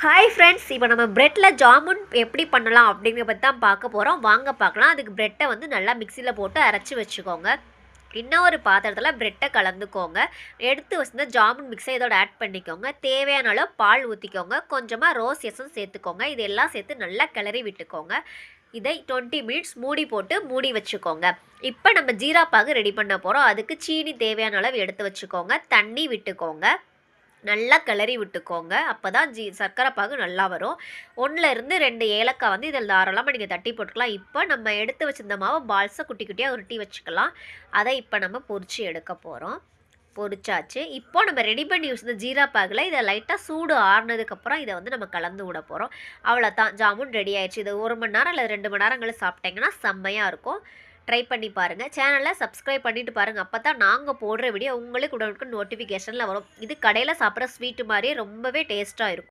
Hi friends, இப்போ நம்ம பிரெட்டில் ஜாமுன் எப்படி பண்ணலாம் அப்படிங்கிறத பற்றி தான் பார்க்க போகிறோம். வாங்க பார்க்கலாம். அதுக்கு பிரெட்டை வந்து நல்லா மிக்சியில் போட்டு அரைச்சி வச்சுக்கோங்க. இன்னொரு பாத்திரத்தில் பிரெட்டை கலந்துக்கோங்க. எடுத்து வச்சிருந்த ஜாமுன் மிக்ஸை இதோட ஆட் பண்ணிக்கோங்க. தேவையான அளவு பால் ஊற்றிக்கோங்க. கொஞ்சமாக ரோஸ் எசன்ஸ் சேர்த்துக்கோங்க. இது எல்லாம் சேர்த்து நல்லா கிளறி விட்டுக்கோங்க. இதை 20 மினிட்ஸ் மூடி போட்டு மூடி வச்சுக்கோங்க. இப்போ நம்ம ஜீரா பாகு ரெடி பண்ண போகிறோம். அதுக்கு சீனி தேவையான அளவு எடுத்து வச்சுக்கோங்க. தண்ணி விட்டுக்கோங்க. நல்லா கிளறி விட்டுக்கோங்க. அப்போ தான் சர்க்கரை பாகு நல்லா வரும். 1லேருந்து 2 ஏலக்காய் வந்து இதில் தாராளமாக நீங்கள் தட்டி போட்டுக்கலாம். இப்போ நம்ம எடுத்து வச்சிருந்த மாவை பால்ஸை குட்டி குட்டியாக உருட்டி வச்சுக்கலாம். அதை இப்போ நம்ம பொரிச்சு எடுக்க போகிறோம். பொரிச்சாச்சு. இப்போ நம்ம ரெடி பண்ணி வச்சிருந்த ஜீரா பாகில் இதை லைட்டாக சூடு ஆறுனதுக்கப்புறம் இதை வந்து நம்ம கலந்து விட போகிறோம். அவ்வளோதான், ஜாமுன் ரெடி ஆயிடுச்சு. இது 1 மணி நேரம் இல்லை 2 மணி நேரங்கள் சாப்பிட்டீங்கன்னா செம்மையாக இருக்கும். ட்ரை பண்ணி பாருங்கள். சேனலை சப்ஸ்கிரைப் பண்ணிவிட்டு பாருங்கள். அப்போ தான் நாங்கள் போடுற வீடியோ உங்களுக்கு உடனுக்குடன் நோட்டிஃபிகேஷனில் வரும். இது கடையில் சாப்பிட்ற ஸ்வீட்டு மாதிரியே ரொம்பவே டேஸ்ட்டாக இருக்கும்.